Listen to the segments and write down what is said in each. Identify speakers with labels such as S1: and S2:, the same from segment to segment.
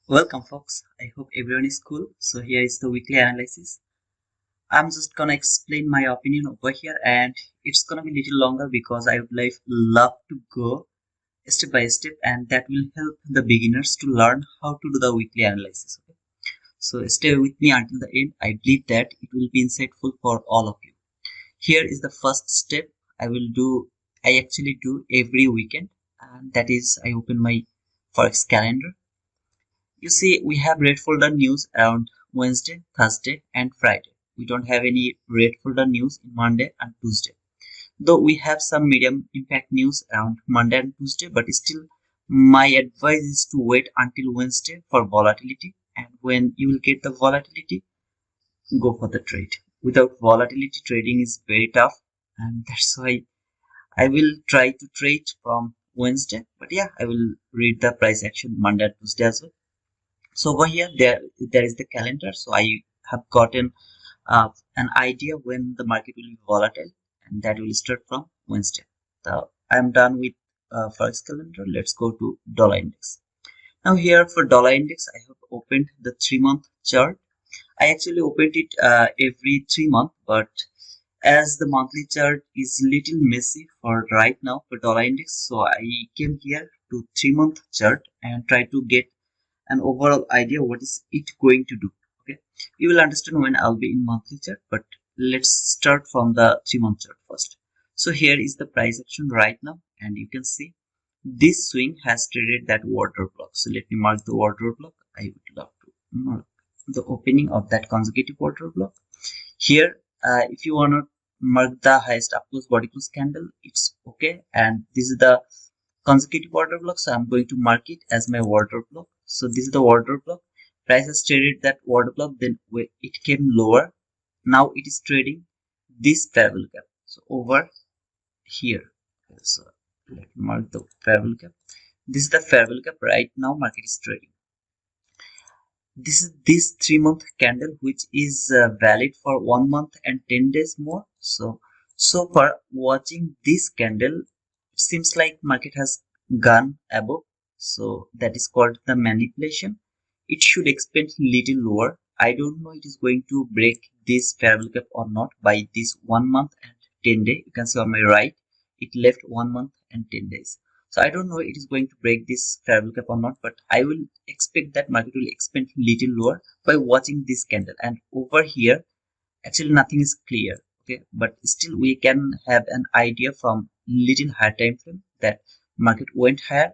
S1: Welcome folks, I hope everyone is cool. So here is the weekly analysis. I'm just gonna explain my opinion over here and it's gonna be a little longer because I would love to go step by step and that will help the beginners to learn how to do the weekly analysis. Okay? So stay with me until the end. I believe that it will be insightful for all of you. Here is the first step I actually do every weekend, and that is I open my Forex calendar. You see, we have red folder news around Wednesday, Thursday, and Friday. We don't have any red folder news in Monday and Tuesday. Though we have some medium impact news around Monday and Tuesday, but still, my advice is to wait until Wednesday for volatility. And when you will get the volatility, go for the trade. Without volatility, trading is very tough, and that's why I will try to trade from Wednesday. But yeah, I will read the price action Monday and Tuesday as well. So over here there is the calendar, so I have gotten an idea when the market will be volatile, and that will start from Wednesday. So I'm done with forex calendar. Let's go to dollar index. Now here for dollar index I have opened the 3-month chart. I actually opened it every 3 months, but as the monthly chart is little messy for right now for dollar index, so I came here to 3-month chart and try to get an overall idea what is it going to do. Okay, you will understand when I'll be in monthly chart, but let's start from the 3-month chart first. So here is the price action right now, and you can see this swing has traded that water block. So let me mark the water block. I would love to mark the opening of that consecutive water block here. If you want to mark the highest up close body close candle, it's okay, and this is the consecutive order block, so I'm going to mark it as my order block. So this is the order block. Price has traded that order block, then it came lower. Now it is trading this fair value gap. So over here, so let me mark the fair value gap. This is the fair value gap. Right now market is trading. This is this 3-month candle, which is valid for 1 month and 10 days more. So far watching this candle, it seems like market has gone above, so that is called the manipulation. It should expand little lower. I don't know it is going to break this fair value gap or not by this 1 month and 10 days. You can see on my right it left 1 month and 10 days. So I don't know it is going to break this fair value gap or not, but I will expect that market will expand little lower by watching this candle. And over here actually nothing is clear, okay, but still we can have an idea from little higher time frame that market went higher.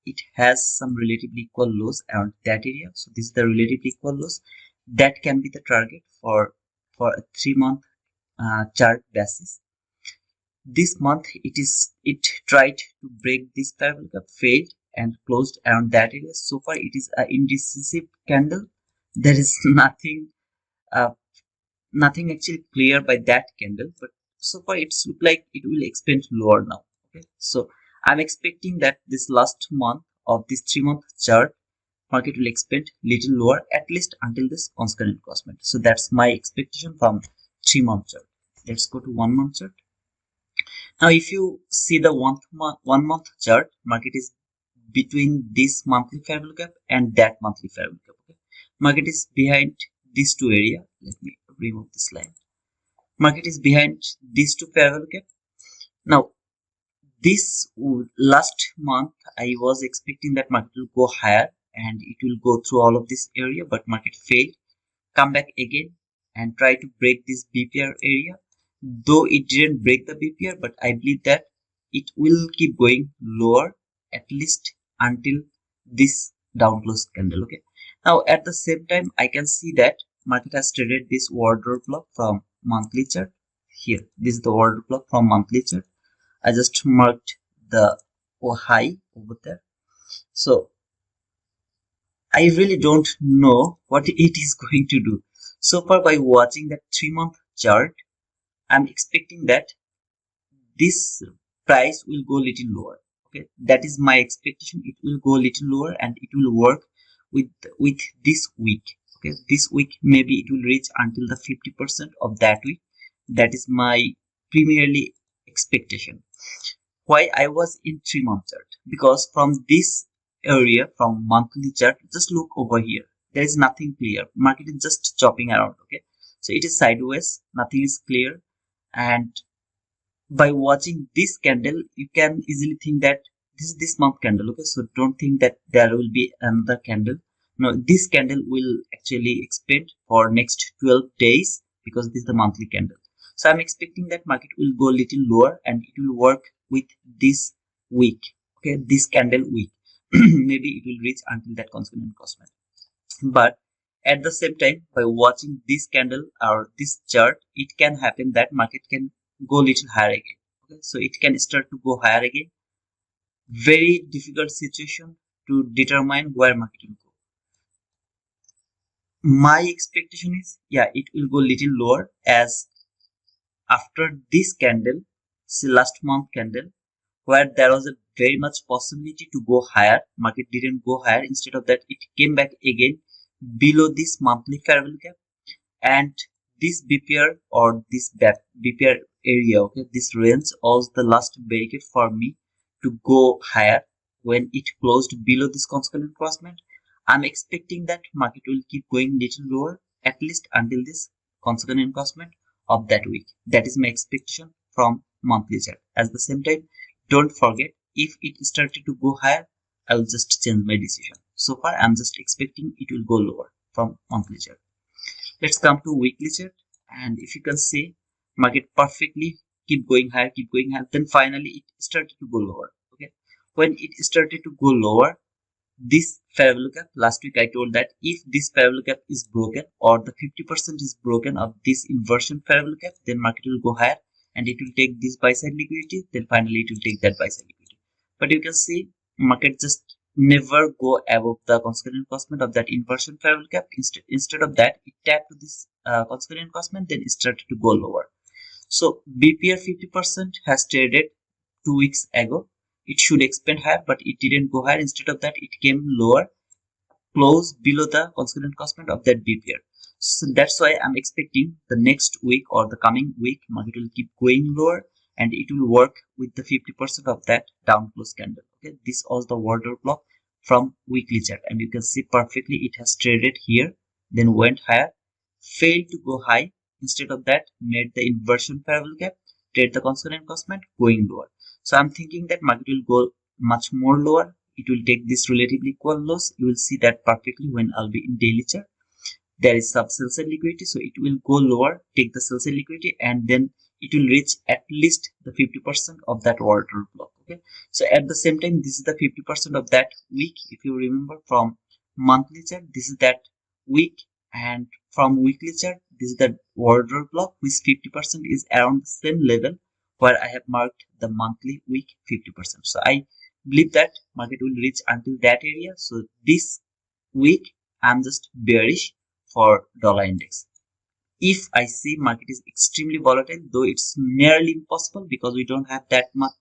S1: It has some relatively equal lows around that area, so this is the relatively equal lows. That can be the target for a 3-month chart basis. This month it tried to break this parallel gap, failed, and closed around that area. So far it is an indecisive candle. There is uh, nothing actually clear by that candle, but so far it's look like it will expand lower now. Okay, so I'm expecting that this last month of this 3-month chart market will expand little lower, at least until this constant crossment. So that's my expectation from 3-month chart. Let's go to 1-month chart. Now if you see the 1 month chart, market is between this monthly fair value gap and that monthly fair value gap. Okay, market is behind these two area. Let me remove this line. Market is behind these two fair value gap. Now this last month I was expecting that market will go higher and it will go through all of this area, but market failed, come back again and try to break this BPR area. Though it didn't break the BPR, but I believe that it will keep going lower at least until this down close candle. Okay, now at the same time I can see that market has traded this order block from monthly chart. Here this is the order block from monthly chart. I just marked the high over there. So I really don't know what it is going to do. So far by watching that 3-month chart, I'm expecting that this price will go little lower. Okay, that is my expectation. It will go little lower and it will work with this week. Okay, this week maybe it will reach until the 50% of that week. That is my primarily expectation. Why I was in 3-month chart? Because from this area from monthly chart, just look over here. There is nothing clear. Market is just chopping around. Okay, so it is sideways, nothing is clear. And by watching this candle, you can easily think that this is this month candle. Okay, so don't think that there will be another candle. No, this candle will actually expand for next 12 days because this is the monthly candle. So I'm expecting that market will go a little lower and it will work with this week. Okay, this candle week. Maybe it will reach until that consonant cosmet. But at the same time, by watching this candle or this chart, it can happen that market can go little higher again. Okay, so it can start to go higher again. Very difficult situation to determine where market will go. My expectation is, yeah, it will go little lower, as after this candle, see last month candle, where there was a very much possibility to go higher, market didn't go higher. Instead of that, it came back again below this monthly fair value gap. And this BPR or this BPR area, okay, this range was the last barricade for me to go higher when it closed below this constant crossment. I'm expecting that market will keep going little lower at least until this constant encroachment of that week. That is my expectation from monthly chart. At the same time, don't forget, if it started to go higher, I will just change my decision. So far, I'm just expecting it will go lower from monthly chart. Let's come to weekly chart, and if you can see, market perfectly keep going higher, then finally it started to go lower. Okay, when it started to go lower, this fair value gap, last week I told that if this fair value gap is broken or the 50% is broken of this inversion fair value gap, then market will go higher and it will take this buy side liquidity, then finally it will take that buy side liquidity. But you can see market just never go above the consequent cosmet of that inversion fair value gap. Instead of that, it tapped to this consequent cosmet, then it started to go lower. So BPR 50% has traded 2 weeks ago. It should expand higher, but it didn't go higher. Instead of that, it came lower, close below the consequent cosmet of that BPR. So that's why I'm expecting the next week or the coming week, market will keep going lower and it will work with the 50% of that down close candle. Okay, this was the order block from weekly chart, and you can see perfectly it has traded here, then went higher, failed to go high. Instead of that, made the inversion fair value gap, trade the consonant cosmet, going lower. So I'm thinking that market will go much more lower. It will take this relatively equal loss. You will see that perfectly when I'll be in daily chart. There is sub sell side liquidity, so it will go lower, take the sell side liquidity, and then it will reach at least the 50% of that order block. Okay, so at the same time, this is the 50% of that week. If you remember from monthly chart, this is that week, and from weekly chart, this is the order block, which 50% is around the same level where I have marked the monthly week 50%. So I believe that market will reach until that area. So this week I'm just bearish for dollar index. If I see market is extremely volatile, though it's nearly impossible because we don't have that much,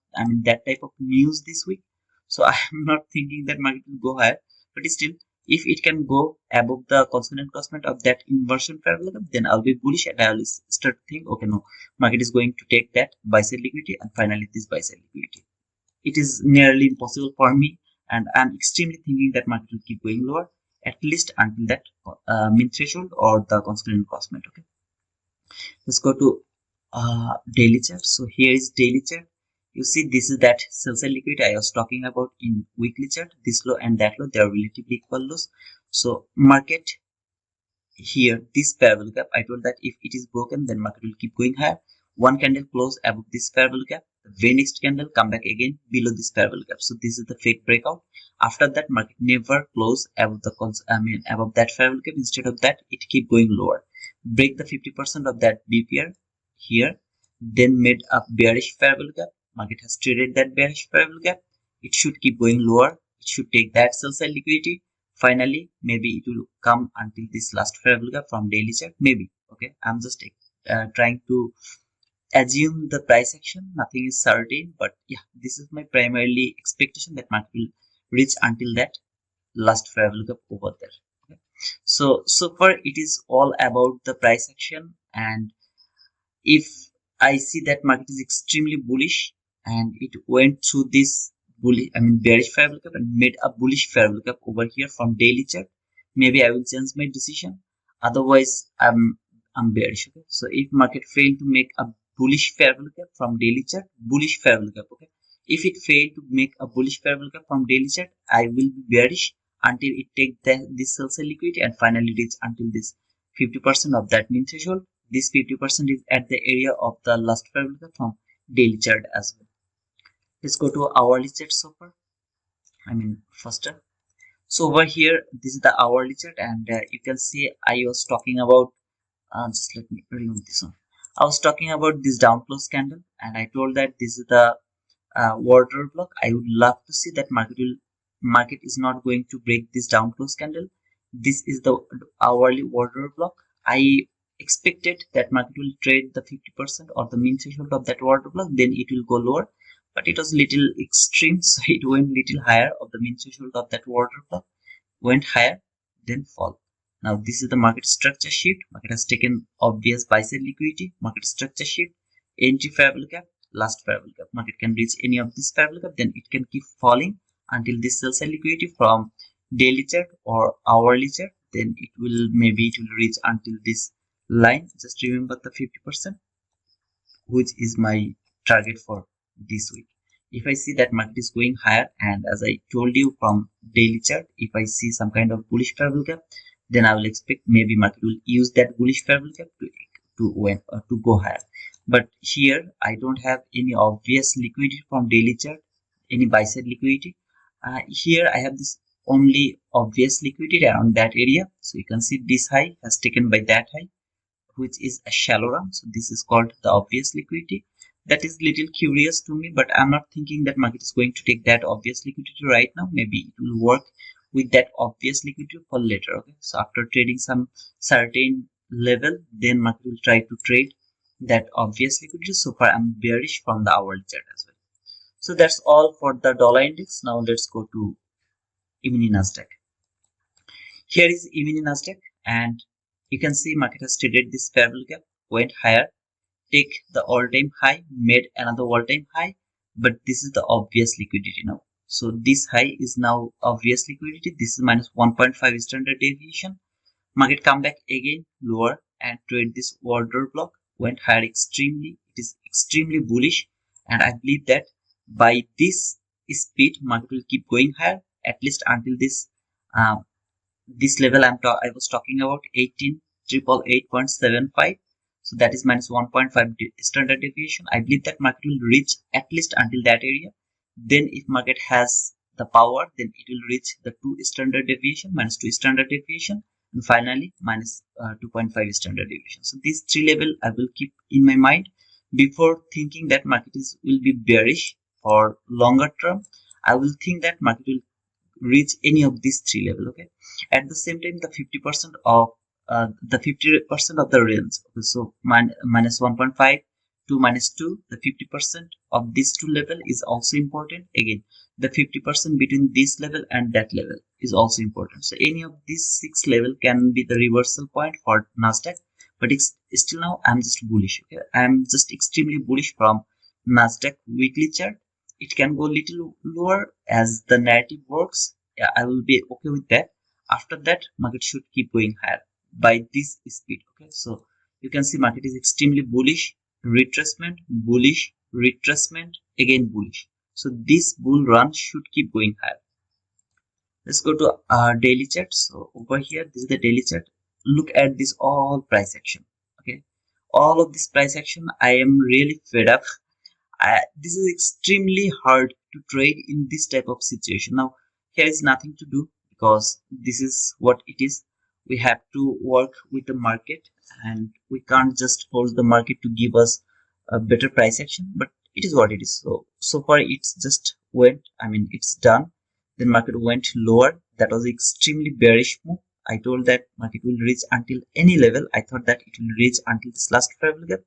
S1: that type of news this week. So I am not thinking that market will go higher, but still, if it can go above the consonant cosmet of that inversion fair value, then I'll be bullish and I'll start to think, okay, no, market is going to take that buy side liquidity and finally this buy side liquidity. It is nearly impossible for me, and I'm extremely thinking that market will keep going lower at least until that mean threshold or the constant cosmet. Okay, let's go to daily chart. So here is daily chart. You see, this is that sell side liquidity I was talking about in weekly chart. This low and that low, they are relatively equal lows. So market here, this fair value gap, I told that if it is broken, then market will keep going higher. One candle close above this fair value gap, the very next candle come back again below this fair value gap. So this is the fake breakout. After that, market never close above the above that fair value gap. Instead of that, it keep going lower, break the 50% of that BPR here, then made a bearish fair value gap. Market has traded that bearish fair value gap. It should keep going lower. It should take that sell side liquidity. Finally, maybe it will come until this last fair value gap from daily chart. Maybe. Okay, I'm just trying to assume the price action. Nothing is certain, but yeah, this is my primarily expectation that market will reach until that last fair value gap over there. Okay, so far it is all about the price action, and if I see that market is extremely bullish and it went through this bullish, bearish fair value gap and made a bullish fair value gap over here from daily chart, maybe I will change my decision. Otherwise, I'm bearish. Okay, so if market failed to make a bullish fair value gap from daily chart, bullish fair value gap. Okay, if it failed to make a bullish fair value gap from daily chart, I will be bearish until it take this sell side liquidity and finally reach until this 50% of that mean threshold. This 50% is at the area of the last fair value gap from daily chart as well. Let's go to hourly chart so far. Faster. So over here, this is the hourly chart, and you can see I was talking about. Just let me remove this one. I was talking about this downflow candle, and I told that this is the water block. I would love to see that market is not going to break this downflow candle. This is the hourly water block. I expected that market will trade the 50% or the mean threshold of that water block, then it will go lower, but it was little extreme, so it went little higher of the mean threshold of that water block, went higher, then fall. Now this is the market structure shift. Market has taken obvious buy side liquidity. Market structure shift, entry fair value gap, last fair value gap. Market can reach any of this fair value gap, then it can keep falling until this sell side liquidity from daily chart or hourly chart. Then it will reach until this line. Just remember the 50%, which is my target for this week. If I see that market is going higher, and as I told you from daily chart, if I see some kind of bullish fair value gap, then I will expect maybe market will use that bullish fair value gap to go higher. But here I don't have any obvious liquidity from daily chart, any buy side liquidity. Here I have this only obvious liquidity around that area. So you can see this high has taken by that high, which is a shallow run. So this is called the obvious liquidity. That is little curious to me, but I'm not thinking that market is going to take that obvious liquidity right now. Maybe it will work with that obvious liquidity for later. Okay, so after trading some certain level, then market will try to trade that obvious liquidity. So far I'm bearish from the hourly chart as well. So that's all for the dollar index. Now let's go to E-mini Nasdaq. Here is E-mini Nasdaq, and you can see market has traded this fair value gap, went higher, take the all-time high, made another all-time high, but this is the obvious liquidity now. So this high is now obvious liquidity. This is minus 1.5 standard deviation. Market come back again lower and trade this order block, went higher extremely. It is extremely bullish, and I believe that by this speed market will keep going higher at least until this this level I was talking about, 18,888.75. So that is minus 1.5 standard deviation. I believe that market will reach at least until that area. Then if market has the power, then it will reach the 2 standard deviation, minus 2 standard deviation, and finally minus 2.5 standard deviation. So these 3 level I will keep in my mind before thinking that market will be bearish for longer term. I will think that market will reach any of these 3 level. Okay, at the same time the 50% of the range. Okay, so minus 1.5 to minus 2, the 50% of these 2 level is also important. Again, the 50% between this level and that level is also important. So any of these 6 level can be the reversal point for Nasdaq, but it's still now I'm just bullish. Okay, I'm just extremely bullish from Nasdaq weekly chart. It can go little lower as the narrative works. Yeah, I will be okay with that. After that, market should keep going higher by this speed. Okay, so you can see market is extremely bullish, retracement, bullish, retracement, again bullish. So this bull run should keep going higher. Let's go to our daily chart. So over here, this is the daily chart. Look at this all price action. Okay, all of this price action, I am really fed up. This is extremely hard to trade in this type of situation. Now here is nothing to do because this is what it is. We have to work with the market, and we can't just force the market to give us a better price action, but it is what it is. So far it's just went, it's done. Then market went lower. That was extremely bearish move. I told that market will reach until any level. I thought that it will reach until this last fair value gap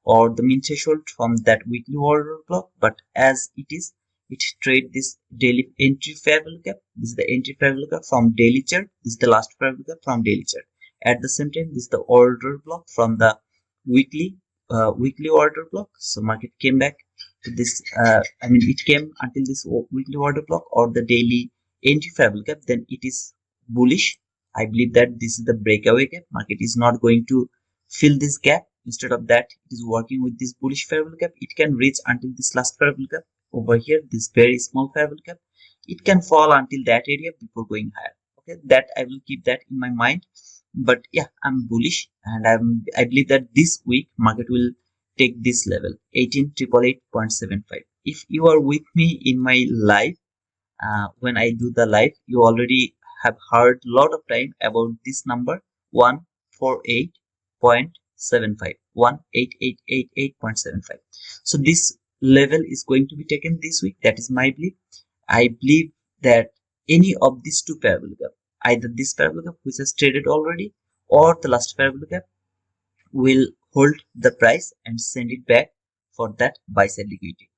S1: or the mean threshold from that weekly order block, but as it is, it trade this daily entry fair value gap. This is the entry fair value gap from daily chart. This is the last fair value gap from daily chart. At the same time, this is the order block from the weekly order block. So market came back this I mean it came until this weekly order block or the daily entry favorable gap, then it is bullish. I believe that this is the breakaway gap. Market is not going to fill this gap. Instead of that, it is working with this bullish favorable gap. It can reach until this last favorable gap over here, this very small favorable gap. It can fall until that area before going higher. Okay, that I will keep that in my mind. But yeah, I'm bullish, and I believe that this week market will take this level 18,888.75. If you are with me in my live, when I do the live, you already have heard a lot of time about this number 148.75, 18888.75. So this level is going to be taken this week. That is my belief. I believe that any of these two parabolic gap, either this parabolic gap which has traded already or the last parabolic gap, will hold the price and send it back for that buy side liquidity.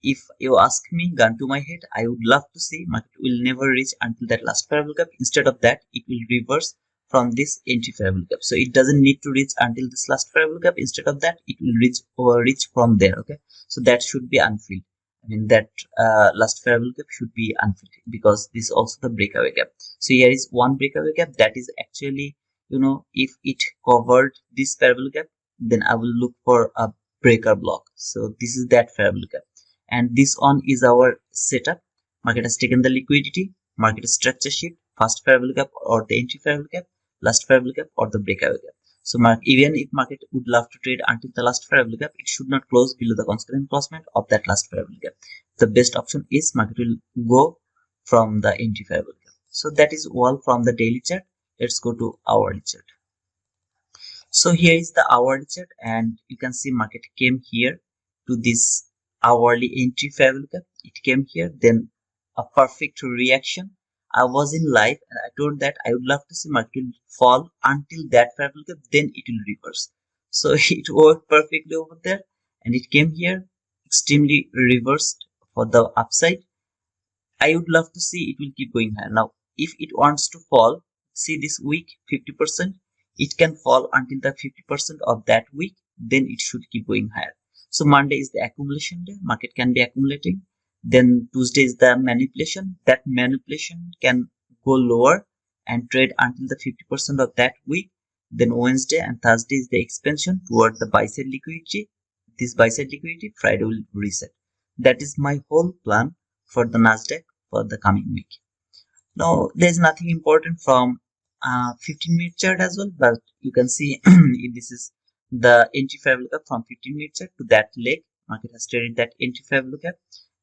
S1: If you ask me, gun to my head, I would love to see market will never reach until that last parabolic gap. Instead of that, it will reverse from this entry parabolic gap. So it doesn't need to reach until this last parabolic gap. Instead of that, it will reach from there. Okay, so that should be unfilled. I mean that last parabolic gap should be unfilled because this is also the breakaway gap. So here is one breakaway gap that is actually, if it covered this parabolic gap, then I will look for a breaker block. So this is that parabolic gap, and this one is our setup. Market has taken the liquidity, market structure shift, first parabolic gap or the entry parabolic gap, last parabolic gap or the breakaway gap. So even if market would love to trade until the last parabolic gap, it should not close below the constant enclosement of that last parabolic gap. The best option is market will go from the entry parabolic gap. So that is all from the daily chart. Let's go to hourly chart. So here is the hourly chart, and you can see market came here to this hourly entry parabolic gap. It came here, then a perfect reaction. I was in live and I told that I would love to see market will fall until that parabolic gap, then it will reverse. So it worked perfectly over there, and it came here extremely reversed for the upside. I would love to see it will keep going higher. Now, if it wants to fall, see this week 50%, it can fall until the 50% of that week, then it should keep going higher. So Monday is the accumulation day, market can be accumulating. Then Tuesday is the manipulation. That manipulation can go lower and trade until the 50% of that week. Then Wednesday and Thursday is the expansion toward the buy side liquidity. This buy side liquidity, Friday will reset. That is my whole plan for the Nasdaq for the coming week. Now there is nothing important from 15-minute chart as well, but you can see this is the entry parabolic gap from 15-minute chart to that leg. Market has traded that entry parabolic gap.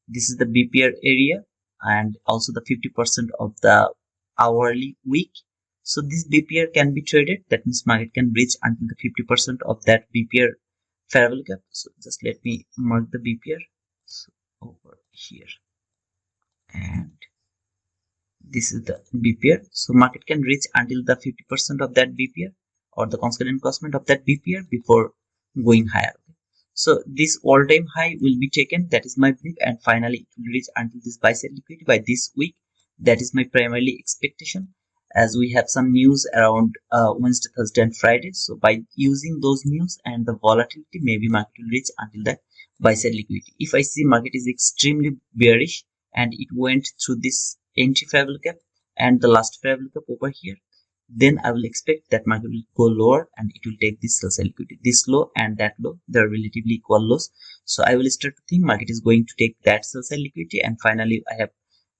S1: This is the BPR area and also the 50% of the hourly week. So this BPR can be traded. That means market can reach until the 50% of that BPR parabolic gap. So just let me mark the BPR. So over here, and this is the BPR. So market can reach until the 50% of that BPR or the constant encroachment of that BPR before going higher. So this all-time high will be taken. That is my belief, and finally it will reach until this buy side liquidity by this week. That is my primarily expectation, as we have some news around Wednesday, Thursday, and Friday. So by using those news and the volatility, maybe market will reach until that buy side liquidity. If I see market is extremely bearish and it went through this entry parabolic gap and the last parabolic gap over here, then I will expect that market will go lower and it will take this sell side liquidity. This low and that low, they are relatively equal lows. So I will start to think market is going to take that sell side liquidity, and finally I have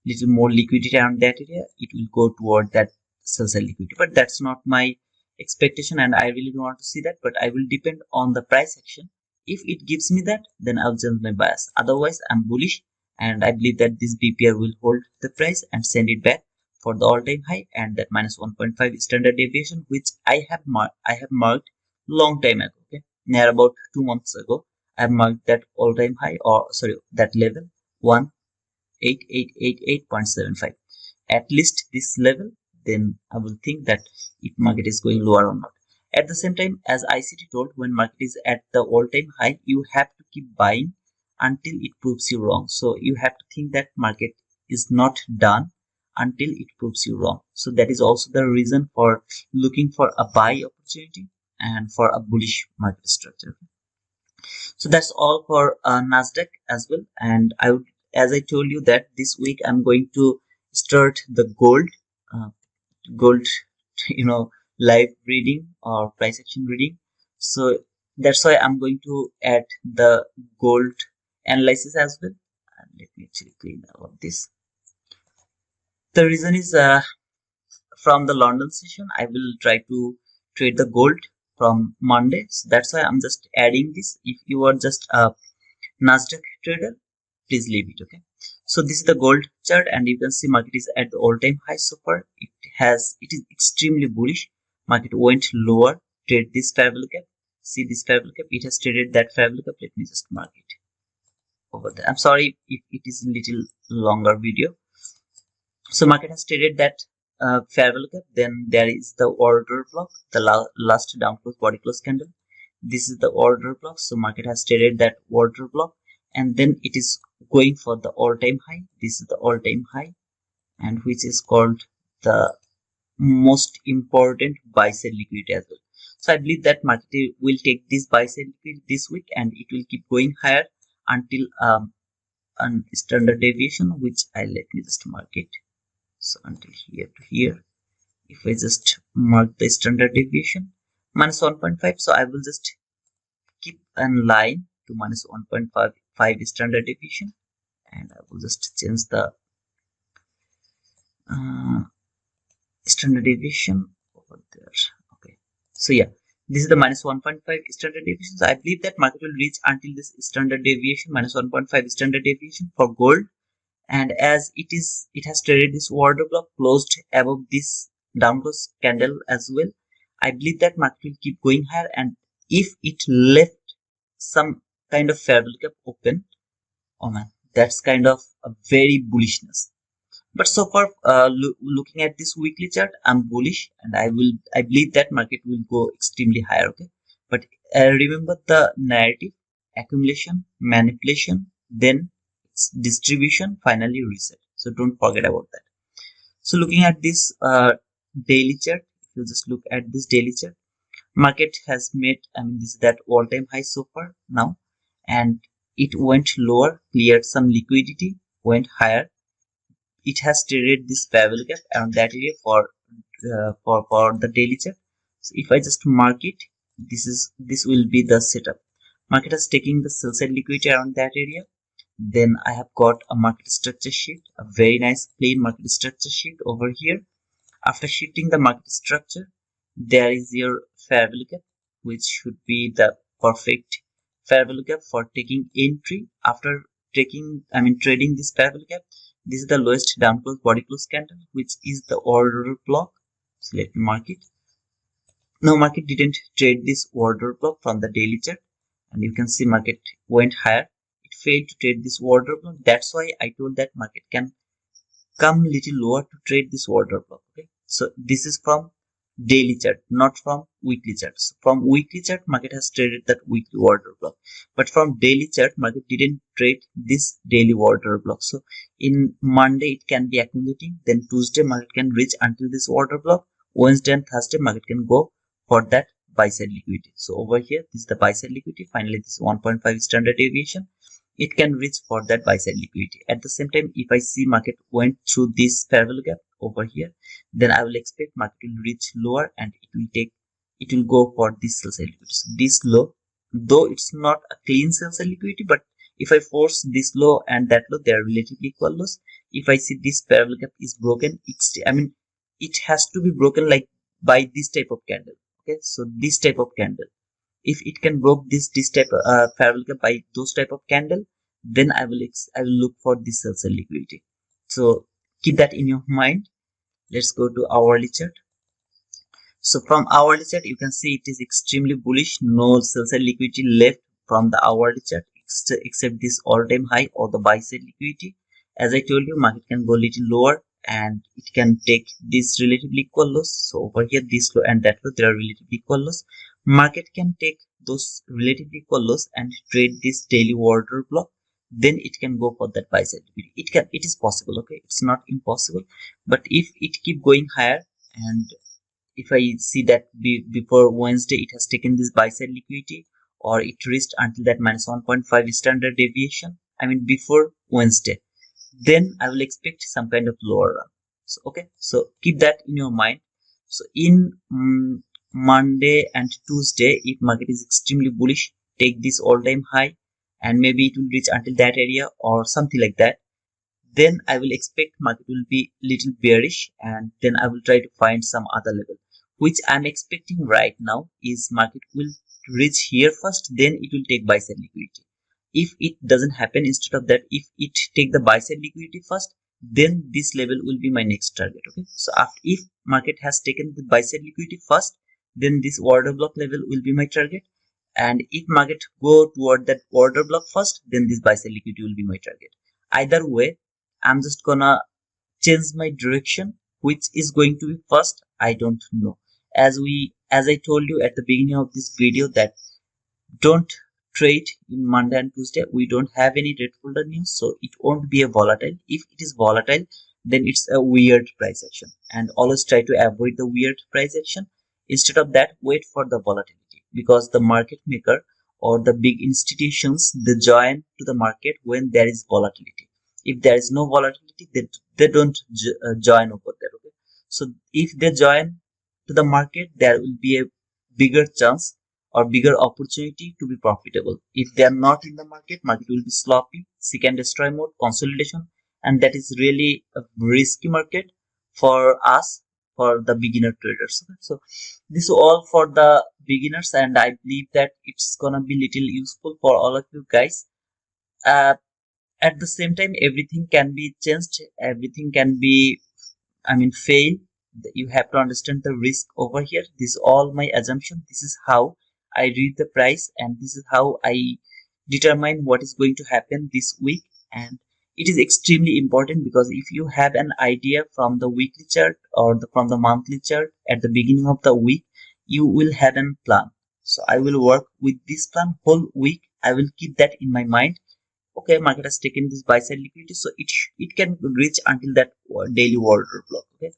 S1: little more liquidity around that area. It will go toward that sell side liquidity, but that's not my expectation, and I really don't want to see that. But I will depend on the price action. If it gives me that, then I'll change my bias. Otherwise, I'm bullish, and I believe that this BPR will hold the price and send it back for the all-time high and that minus 1.5 standard deviation, which I have marked long time ago. Okay, near about 2 months ago, I have marked that all-time high, or sorry, that level 18888.75. At least this level, then I will think that if market is going lower or not. At the same time, as ICT told, when market is at the all-time high, you have to keep buying until it proves you wrong. So you have to think that market is not done until it proves you wrong. So that is also the reason for looking for a buy opportunity and for a bullish market structure. So that's all for Nasdaq as well. And I would, as I told you, that this week I'm going to start the uh, gold, live reading or price action reading. So that's why I'm going to add the gold analysis as well. And let me actually clean all of this. The reason is from the London session, I will try to trade the gold from Monday. So that's why I'm just adding this. If you are just a Nasdaq trader, please leave it. Okay. So this is the gold chart, and you can see market is at the all-time high so far. It is extremely bullish. Market went lower, trade this fair value gap. See this fair value gap. It has traded that fair value gap. Let me just mark it over there. I'm sorry if it is a little longer video. So market has traded that fair value gap. Then there is the order block, the last down close body close candle. This is the order block. So market has traded that order block, and then it is going for the all-time high. This is the all-time high, and which is called the most important buy side liquidity as well. So I believe that market will take this buy side liquidity this week, and it will keep going higher until an standard deviation, which let me just mark it. So until here to here, if I just mark the standard deviation minus 1.5, so I will just keep a line to minus 1.5 standard deviation, and I will just change the uh, standard deviation over there. Okay, so yeah, this is the minus 1.5 standard deviation. So I believe that market will reach until this standard deviation minus 1.5 standard deviation for gold, and as it has traded this order block closed above this down close candle as well. I believe that market will keep going higher, and if it left some kind of fair value gap open, oh man, that's kind of a very bullishness. But so far, looking at this weekly chart, I'm bullish, and I believe that market will go extremely higher. Okay, but remember the narrative: accumulation, manipulation, then distribution, finally reset. So don't forget about that. So looking at this daily chart, if you just look at this daily chart, market has made, I mean, this is that all-time high so far now, and it went lower, cleared some liquidity, went higher. It has traded this fair value gap around that area for the daily chart. So if I just mark it, this will be the setup. Market is taking the sell side liquidity around that area. Then I have got a market structure sheet, a very nice plain market structure sheet over here. After shifting the market structure, there is your fair value gap, which should be the perfect fair value gap for taking entry. After trading this fair value gap, this is the lowest down close body close candle, which is the order block. So let me mark it. Now market didn't trade this order block from the daily chart, and you can see market went higher. It failed to trade this order block. That's why I told that market can come little lower to trade this order block. Okay, so this is from daily chart, not from weekly charts. From weekly chart, market has traded that weekly order block, but from daily chart, market didn't trade this daily order block. So in Monday it can be accumulating, then Tuesday market can reach until this order block, Wednesday and Thursday market can go for that buy side liquidity. So over here, this is the buy side liquidity. Finally, this 1.5 standard deviation, it can reach for that buy side liquidity. At the same time, if I see market went through this fair value gap over here, then I will expect market will reach lower, and it will go for this sell side liquidity. So this low, though it's not a clean sell side liquidity, but if I force this low and that low, they are relatively equal lows. If I see this fair value gap is broken, it has to be broken like by this type of candle. Okay, so this type of candle, if it can broke this type fair value gap by those type of candle, then I will look for this sell side liquidity. So keep that in your mind. Let's go to hourly chart. So from hourly chart, you can see it is extremely bullish. No sell side liquidity left from the hourly chart except this all-time high or the buy side liquidity. As I told you, market can go a little lower, and it can take this relatively equal loss. So over here, this low and that low, there are relatively equal loss. Market can take those relatively equal loss and trade this daily order block. Then it can go for that buy side liquidity. It is possible. Okay, it's not impossible. But if it keep going higher, and if I see that before Wednesday it has taken this buy side liquidity, or it reached until that minus 1.5 standard deviation, I mean before Wednesday, then I will expect some kind of lower run. So okay, so keep that in your mind. So in Monday and Tuesday, if market is extremely bullish, take this all-time high and maybe it will reach until that area or something like that. Then I will expect market will be little bearish, and then I will try to find some other level, which I'm expecting right now is market will reach here first, then it will take buy side liquidity. If it doesn't happen, instead of that, if it take the buy side liquidity first, then this level will be my next target. Okay, so after, if market has taken the buy side liquidity first, then this order block level will be my target, and if market go toward that order block first, then this buy side liquidity will be my target. Either way, I'm just gonna change my direction. Which is going to be first, I don't know. As I told you at the beginning of this video, that don't trade in Monday and Tuesday. We don't have any red folder news, so it won't be a volatile. If it is volatile, then it's a weird price action, and always try to avoid the weird price action. Instead of that, wait for the volatility, because the market maker or the big institutions, they join to the market when there is volatility. If there is no volatility, they don't join over there. Okay, so if they join to the market, there will be a bigger chance or bigger opportunity to be profitable. If they are not in the market, market will be sloppy, seek and destroy mode, consolidation, and that is really a risky market for us, for the beginner traders. So this is all for the beginners, and I believe that it's gonna be little useful for all of you guys. At the same time, everything can be changed, everything can be, I mean, fail. You have to understand the risk over here. This is all my assumption. This is how I read the price, and this is how I determine what is going to happen this week. And it is extremely important, because if you have an idea from the weekly chart or from the monthly chart at the beginning of the week, you will have a plan. So I will work with this plan whole week. I will keep that in my mind. Okay, market has taken this buy side liquidity, so it can reach until that daily order block. Okay,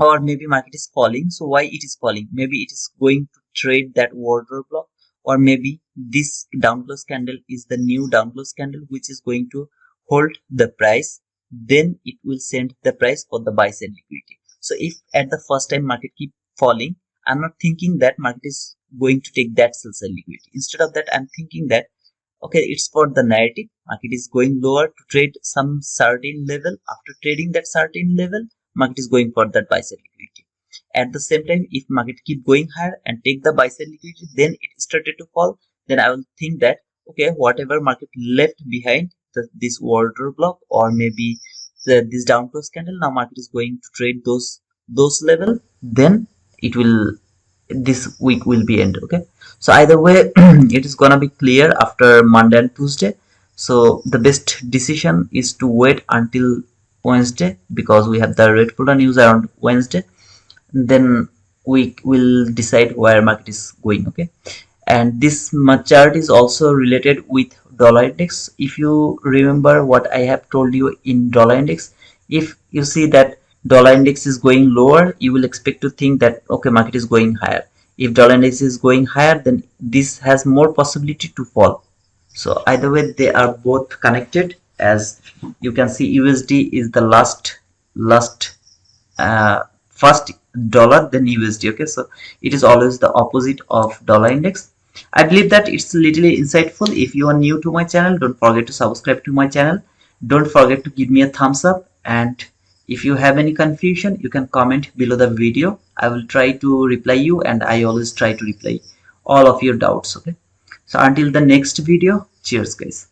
S1: or maybe market is falling. So why it is falling? Maybe it is going to trade that order block, or maybe this down close candle is the new down close candle which is going to hold the price. Then it will send the price for the buy side liquidity. So if at the first time market keep falling, I'm not thinking that market is going to take that sell side liquidity. Instead of that, I'm thinking that okay, it's for the narrative. Market is going lower to trade some certain level. After trading that certain level, market is going for that buy side liquidity. At the same time, if market keep going higher and take the buy side liquidity, then it started to fall, then I will think that okay, whatever market left behind this order block, or maybe this down close candle, now market is going to trade those level, then it will, this week will be end. Okay, so either way it is gonna be clear after Monday and Tuesday. So the best decision is to wait until Wednesday, because we have the red folder news around Wednesday. Then we will decide where market is going. Okay, and this chart is also related with dollar index. If you remember what I have told you in dollar index, if you see that dollar index is going lower, you will expect to think that okay, market is going higher. If dollar index is going higher, then this has more possibility to fall. So either way, they are both connected. As you can see, USD is the last first dollar, then USD. Okay, so it is always the opposite of dollar index. I believe that it's literally insightful. If you are new to my channel, don't forget to subscribe to my channel. Don't forget to give me a thumbs up, and if you have any confusion, you can comment below the video. I will try to reply you, and I always try to reply all of your doubts. Okay, so until the next video, cheers guys.